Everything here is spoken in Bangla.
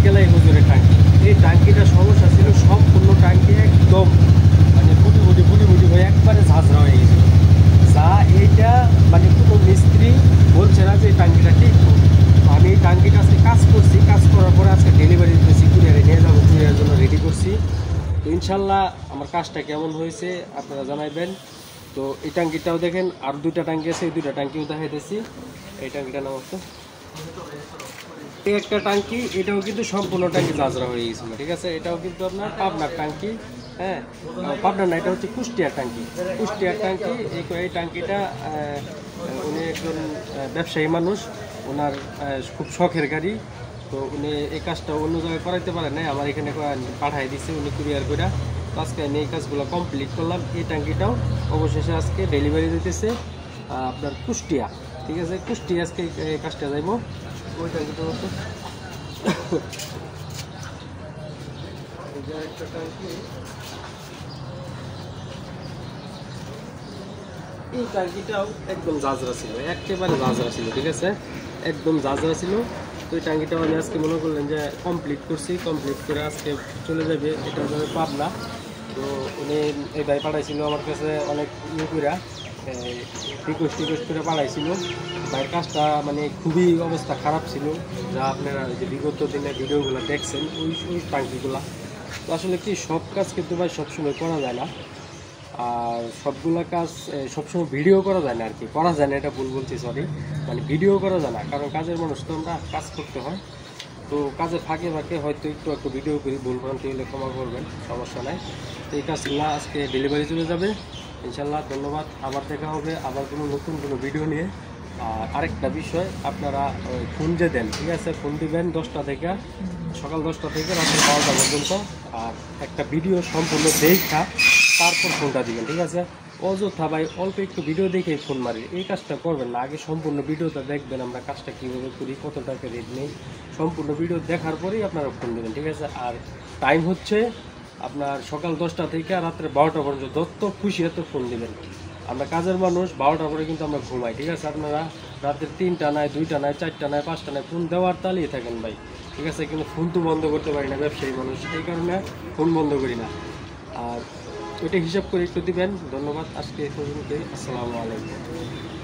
গেলাই হুজুরের ট্যাঙ্কি। এই ট্যাঙ্কিটা সমস্যা ছিল, সম্পূর্ণ ট্যাঙ্কি একদম মানে ফুটি ফুটি হয়ে একবারে ঝাঁঝরা হয়ে গেছিল। যা এইটা মানে কোনো মিস্ত্রি বলছে না যে এই ট্যাঙ্কিটা ঠিক। আমি এই ট্যাঙ্কিটা আজকে কাজ করছি, কাজ করার পরে আজকে ডেলিভারি দিতেছি, কুরিয়ারে নিয়ে যাবো, কুরিয়ারের জন্য রেডি করছি। তো ইনশাল্লাহ আমার কাজটা কেমন হয়েছে আপনারা জানাইবেন। তো এই ট্যাঙ্কিটাও দেখেন, আর দুইটা ট্যাঙ্কি আছে, এই দুইটা ট্যাঙ্কিও দেখাইতেছি। এই ট্যাঙ্কিটা নাম হচ্ছে এই একটা ট্যাঙ্কি, এটাও কিন্তু সম্পূর্ণ ট্যাঙ্কি ঝাঁঝরা হয়ে গেছিল, ঠিক আছে। এটাও কিন্তু আপনার পাবনার ট্যাঙ্কি, হ্যাঁ পাবনার না, এটা হচ্ছে কুষ্টিয়ার ট্যাঙ্কি। কুষ্টিয়ার ট্যাঙ্কি এই ট্যাঙ্কিটা উনি একজন ব্যবসায়ী মানুষ, ওনার খুব শখের গাড়ি। তো উনি এই কাজটা অন্য জায়গায় করাইতে পারে না, আমার এখানে পাঠাই দিচ্ছে উনি কুরিয়ার করে। তো আজকে আমি এই কাজগুলো কমপ্লিট করলাম। এই ট্যাঙ্কিটাও অবশেষে আজকে ডেলিভারি দিতেছে আপনার কুষ্টিয়া, ঠিক আছে। কুষ্টিয়া আজকে এই কাজটা যাইব। ওই ট্যাঙ্কিটা হচ্ছে একটা ট্যাঙ্কি, এই ট্যাঙ্কিটাও একদম ঝাঁঝরা ছিল, একেবারে ঝাঁঝরা ছিল, ঠিক আছে, একদম ঝাঁঝরা ছিল। তো এই ট্যাঙ্কিটাও আমি আজকে মনে করলেন যে কমপ্লিট করছি, কমপ্লিট করে আজকে চলে যাবে। এটা যাবে পাবনা। তো উনি এই ভাই পাঠাইছিল আমার কাছে অনেক করে রিকোয়েস্ট করে পাঠাইছিল। ভাইয়ের কাজটা মানে খুবই অবস্থা খারাপ ছিল, যা আপনারা যে বিগত দিনে ভিডিওগুলো দেখছেন ওই ট্যাঙ্কিগুলো। তো আসলে কি সব কাজ কিন্তু ভাই সবসময় করা যায় না, আর সবগুলা কাজ সবসময় ভিডিও করা যায় না, আর কি করা যায় না, এটা ভুল বলছি, সরি, মানে ভিডিও করা যায় না, কারণ কাজের মানুষ তো আমরা, কাজ করতে হয়। তো কাজের ফাঁকে হয়তো একটু ভিডিও করি, ভুল ভ্রান্তি হলে ক্ষমা করবেন, সমস্যা নাই। তো এই কাজগুলো আজকে ডেলিভারি চলে যাবে ইনশাল্লাহ। ধন্যবাদ, আবার দেখা হবে আবার কোনো নতুন কোনো ভিডিও নিয়ে। আর আরেকটা বিষয়, আপনারা ফোন যে দেন, ঠিক আছে, ফোন দিবেন 10টা থেকে, সকাল 10টা থেকে রাত্রে 12টা পর্যন্ত। আর একটা ভিডিও সম্পূর্ণ দেখা তারপর ফোনটা দিবেন, ঠিক আছে। অযথা ভাই অল্প একটু ভিডিও দেখেই ফোন মারি, এই কাজটা করবেন না। আগে সম্পূর্ণ ভিডিওটা দেখবেন, আমরা কাজটা কীভাবে করি, কত টাকা রেট নেই, সম্পূর্ণ ভিডিও দেখার পরেই আপনারা ফোন দেবেন, ঠিক আছে। আর টাইম হচ্ছে আপনার সকাল 10টা থেকে রাত্রে 12টা পর্যন্ত, যত খুশি এত ফোন দেবেন। আমরা কাজের মানুষ, 12টার পরে কিন্তু আমরা ঘুমাই, ঠিক আছে। আপনারা রাত্রে 3টা নয়, 2টা নয়, 4টা নয়, 5টা নয় ফোন দেওয়ার তালিয়ে থাকেন ভাই, ঠিক আছে। কিন্তু ফোন তো বন্ধ করতে পারি না, ব্যবসায়ী মানুষ, এই কারণে ফোন বন্ধ করি না। আর ওইটা হিসাব করে একটু দিবেন। ধন্যবাদ, আজকে এই পর্যন্তই। আসসালামু আলাইকুম।